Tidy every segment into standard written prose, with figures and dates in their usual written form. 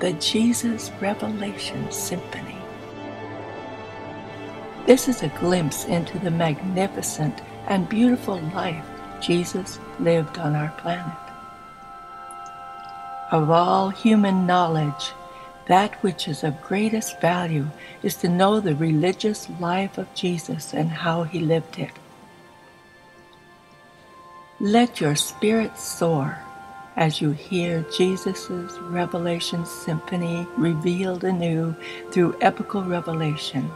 the Jesus Revelation Symphony. This is a glimpse into the magnificent and beautiful life Jesus lived on our planet. Of all human knowledge, that which is of greatest value is to know the religious life of Jesus and how he lived it. Let your spirit soar as you hear Jesus' Revelation Symphony revealed anew through epical revelation,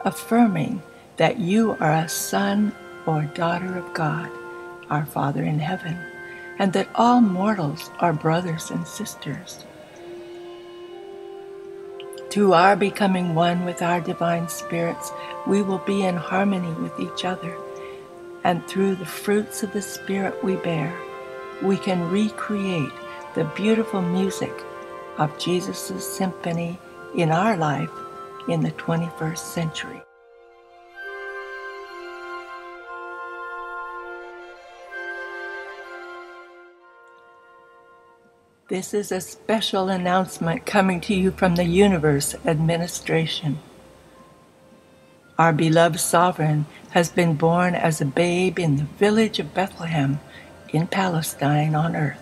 affirming that you are a son or daughter of God, our Father in heaven, and that all mortals are brothers and sisters. Through our becoming one with our divine spirits, we will be in harmony with each other, and through the fruits of the Spirit we bear, we can recreate the beautiful music of Jesus' symphony in our life in the 21st century. This is a special announcement coming to you from the Universe Administration. Our beloved Sovereign has been born as a babe in the village of Bethlehem in Palestine on earth.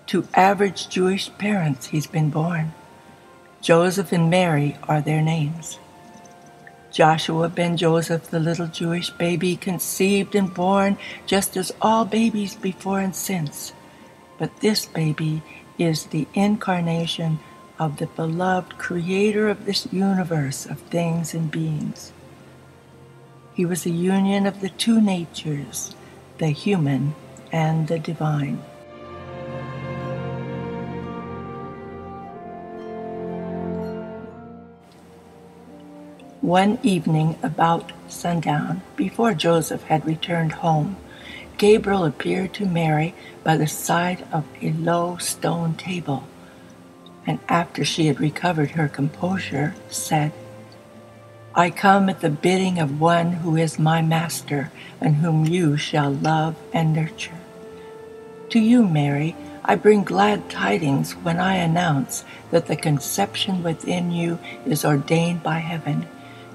To average Jewish parents he's been born. Joseph and Mary are their names. Joshua ben Joseph, the little Jewish baby, conceived and born just as all babies before and since. But this baby is the incarnation of the beloved creator of this universe of things and beings. He was a union of the two natures, the human and the divine. One evening about sundown, before Joseph had returned home, Gabriel appeared to Mary by the side of a low stone table, and after she had recovered her composure, said, "I come at the bidding of one who is my master, and whom you shall love and nurture. To you, Mary, I bring glad tidings when I announce that the conception within you is ordained by heaven,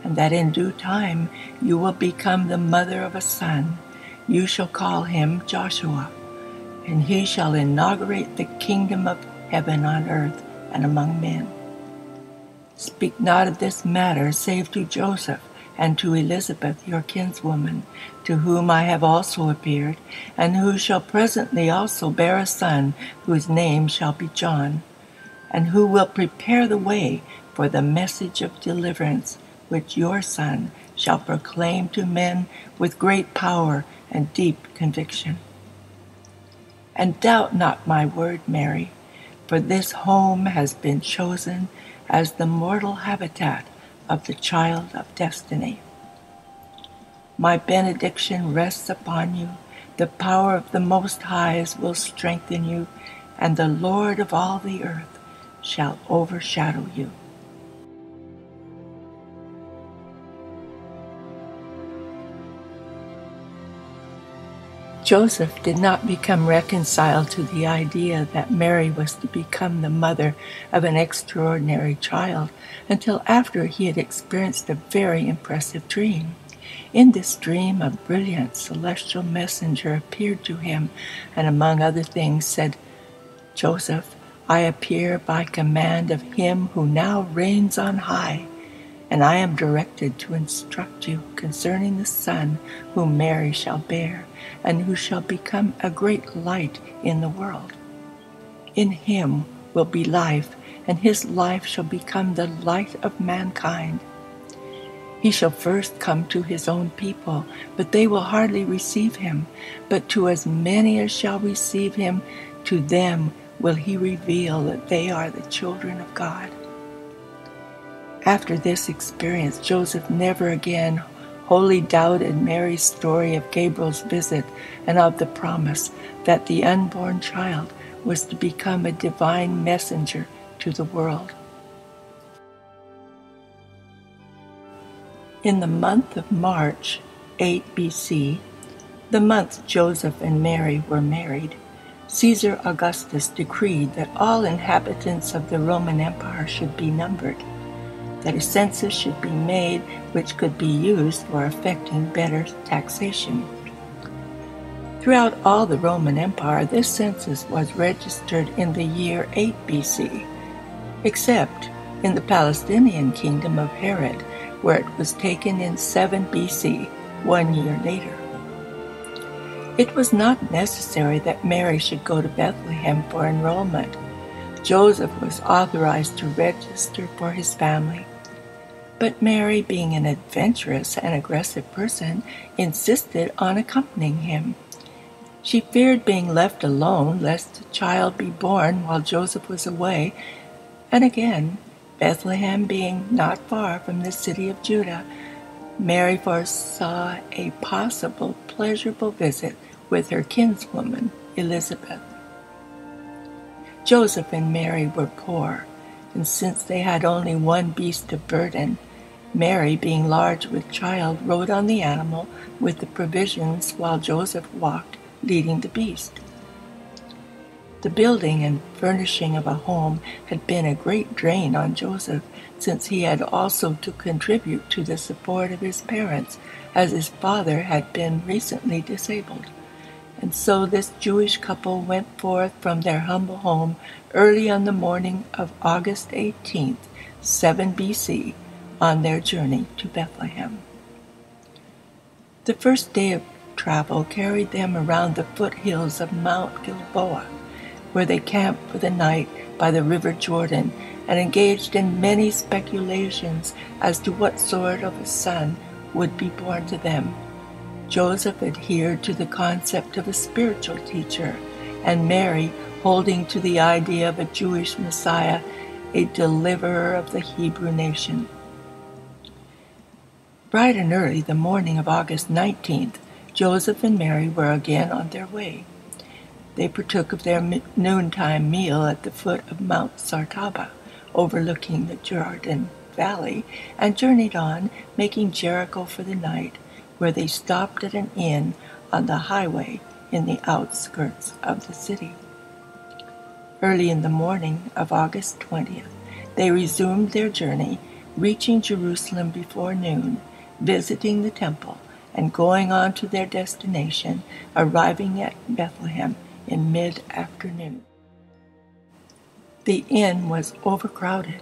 and that in due time you will become the mother of a son. You shall call him Joshua, and he shall inaugurate the kingdom of heaven on earth and among men. Speak not of this matter save to Joseph and to Elizabeth your kinswoman, to whom I have also appeared, and who shall presently also bear a son, whose name shall be John, and who will prepare the way for the message of deliverance, which your Son shall proclaim to men with great power and deep conviction. And doubt not my word, Mary, for this home has been chosen as the mortal habitat of the child of destiny. My benediction rests upon you, the power of the Most Highs will strengthen you, and the Lord of all the earth shall overshadow you." Joseph did not become reconciled to the idea that Mary was to become the mother of an extraordinary child until after he had experienced a very impressive dream. In this dream, a brilliant celestial messenger appeared to him and, among other things, said, "Joseph, I appear by command of him who now reigns on high, and I am directed to instruct you concerning the Son whom Mary shall bear, and who shall become a great light in the world. In him will be life, and his life shall become the light of mankind. He shall first come to his own people, but they will hardly receive him. But to as many as shall receive him, to them will he reveal that they are the children of God." After this experience, Joseph never again wholly doubted Mary's story of Gabriel's visit and of the promise that the unborn child was to become a divine messenger to the world. In the month of March, 8 BC, the month Joseph and Mary were married, Caesar Augustus decreed that all inhabitants of the Roman Empire should be numbered, that a census should be made which could be used for effecting better taxation. Throughout all the Roman Empire, this census was registered in the year 8 BC, except in the Palestinian kingdom of Herod, where it was taken in 7 BC, 1 year later. It was not necessary that Mary should go to Bethlehem for enrollment. Joseph was authorized to register for his family. But Mary, being an adventurous and aggressive person, insisted on accompanying him. She feared being left alone lest the child be born while Joseph was away, and again, Bethlehem being not far from the city of Judah, Mary foresaw a possible pleasurable visit with her kinswoman, Elizabeth. Joseph and Mary were poor, and since they had only one beast of burden, Mary, being large with child, rode on the animal with the provisions while Joseph walked, leading the beast. The building and furnishing of a home had been a great drain on Joseph, since he had also to contribute to the support of his parents, as his father had been recently disabled. And so this Jewish couple went forth from their humble home early on the morning of August 18th, 7 BC, on their journey to Bethlehem. The first day of travel carried them around the foothills of Mount Gilboa, where they camped for the night by the river Jordan and engaged in many speculations as to what sort of a son would be born to them. Joseph adhered to the concept of a spiritual teacher, and Mary holding to the idea of a Jewish Messiah, a deliverer of the Hebrew nation. Bright and early the morning of August 19th, Joseph and Mary were again on their way. They partook of their noontime meal at the foot of Mount Sartaba, overlooking the Jordan Valley, and journeyed on, making Jericho for the night, where they stopped at an inn on the highway in the outskirts of the city. Early in the morning of August 20th, they resumed their journey, reaching Jerusalem before noon, visiting the temple, and going on to their destination, arriving at Bethlehem in mid-afternoon. The inn was overcrowded,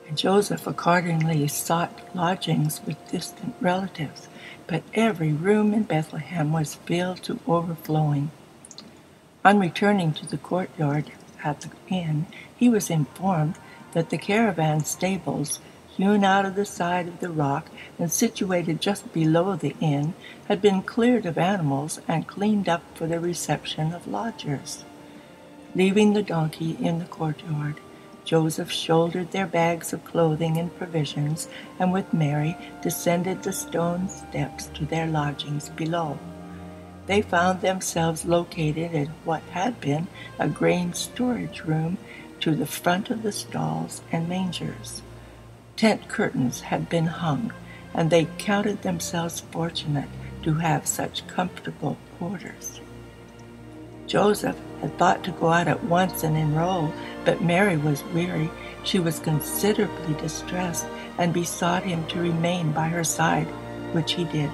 and Joseph accordingly sought lodgings with distant relatives, but every room in Bethlehem was filled to overflowing. On returning to the courtyard at the inn, he was informed that the caravan stables, hewn out of the side of the rock and situated just below the inn, had been cleared of animals and cleaned up for the reception of lodgers. Leaving the donkey in the courtyard, Joseph shouldered their bags of clothing and provisions, and with Mary descended the stone steps to their lodgings below. They found themselves located in what had been a grain storage room to the front of the stalls and mangers. Tent curtains had been hung, and they counted themselves fortunate to have such comfortable quarters. Joseph had thought to go out at once and enroll, but Mary was weary. She was considerably distressed and besought him to remain by her side, which he did.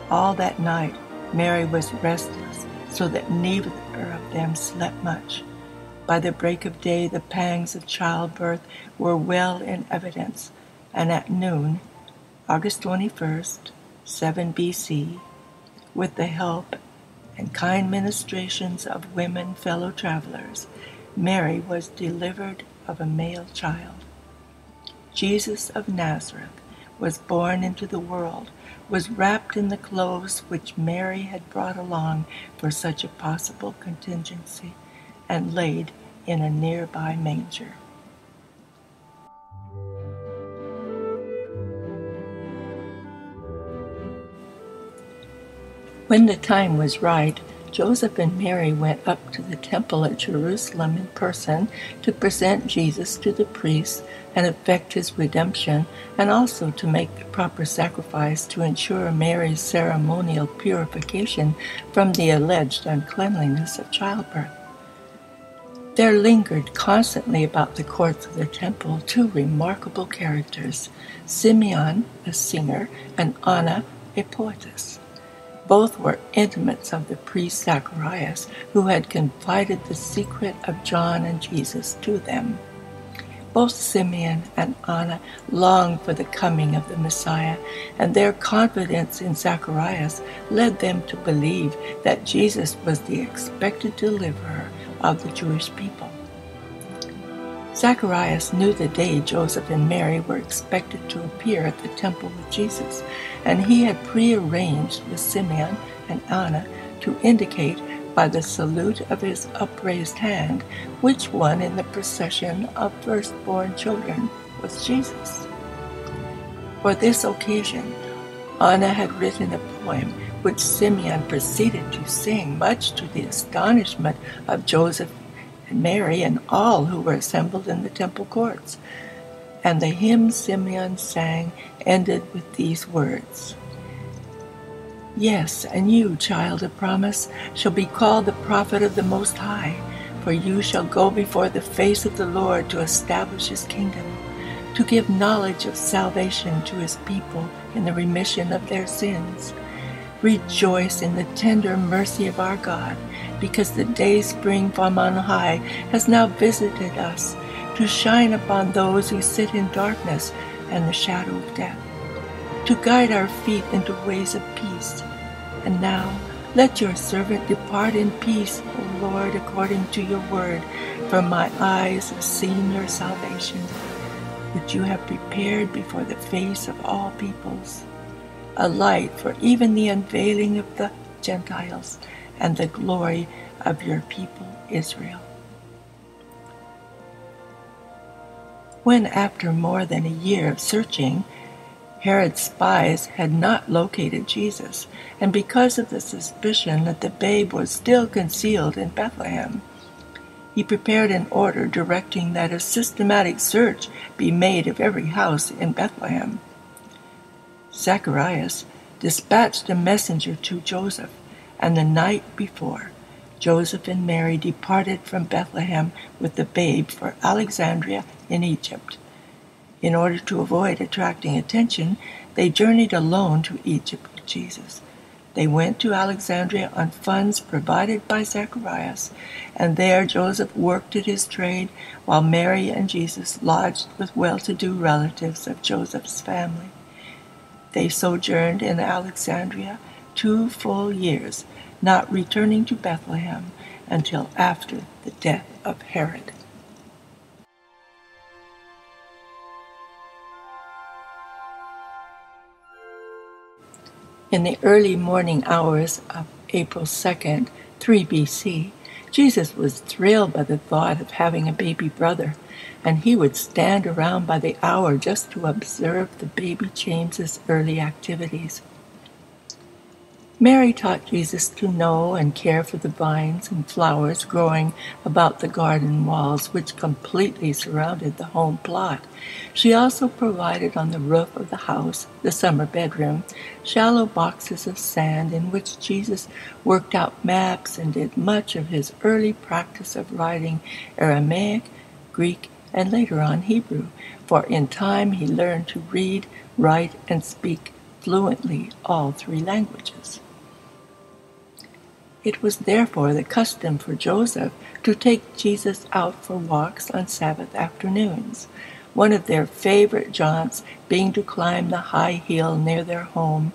All that night Mary was restless, so that neither of them slept much. By the break of day, the pangs of childbirth were well in evidence, and at noon, August 21st, 7 BC, with the help and kind ministrations of women fellow travelers, Mary was delivered of a male child. Jesus of Nazareth was born into the world, was wrapped in the clothes which Mary had brought along for such a possible contingency, and laid in a nearby manger. When the time was right, Joseph and Mary went up to the temple at Jerusalem in person to present Jesus to the priests and effect his redemption, and also to make the proper sacrifice to ensure Mary's ceremonial purification from the alleged uncleanliness of childbirth. There lingered constantly about the courts of the temple two remarkable characters, Simeon, a singer, and Anna, a poetess. Both were intimates of the priest Zacharias, who had confided the secret of John and Jesus to them. Both Simeon and Anna longed for the coming of the Messiah, and their confidence in Zacharias led them to believe that Jesus was the expected deliverer of the Jewish people. Zacharias knew the day Joseph and Mary were expected to appear at the temple with Jesus, and he had prearranged with Simeon and Anna to indicate by the salute of his upraised hand which one in the procession of firstborn children was Jesus. For this occasion, Anna had written a poem which Simeon proceeded to sing, much to the astonishment of Joseph and Mary and all who were assembled in the temple courts. And the hymn Simeon sang ended with these words: "Yes, and you, child of promise, shall be called the prophet of the Most High, for you shall go before the face of the Lord to establish his kingdom, to give knowledge of salvation to his people in the remission of their sins. Rejoice in the tender mercy of our God, because the day spring from on high has now visited us, to shine upon those who sit in darkness and the shadow of death, to guide our feet into ways of peace. And now let your servant depart in peace, O Lord, according to your word, for my eyes have seen your salvation, which you have prepared before the face of all peoples, a light for even the unveiling of the Gentiles, and the glory of your people Israel." When, after more than a year of searching, Herod's spies had not located Jesus, and because of the suspicion that the babe was still concealed in Bethlehem, he prepared an order directing that a systematic search be made of every house in Bethlehem. Zacharias dispatched a messenger to Joseph, and the night before, Joseph and Mary departed from Bethlehem with the babe for Alexandria in Egypt. In order to avoid attracting attention, they journeyed alone to Egypt with Jesus. They went to Alexandria on funds provided by Zacharias, and there Joseph worked at his trade, while Mary and Jesus lodged with well-to-do relatives of Joseph's family. They sojourned in Alexandria 2 full years, not returning to Bethlehem until after the death of Herod. In the early morning hours of April 2nd, 3 BC, Jesus was thrilled by the thought of having a baby brother, and he would stand around by the hour just to observe the baby James's early activities. Mary taught Jesus to know and care for the vines and flowers growing about the garden walls which completely surrounded the home plot. She also provided on the roof of the house, the summer bedroom, shallow boxes of sand in which Jesus worked out maps and did much of his early practice of writing Aramaic, Greek, and later on Hebrew, for in time he learned to read, write, and speak fluently all 3 languages. It was therefore the custom for Joseph to take Jesus out for walks on Sabbath afternoons, one of their favorite jaunts being to climb the high hill near their home,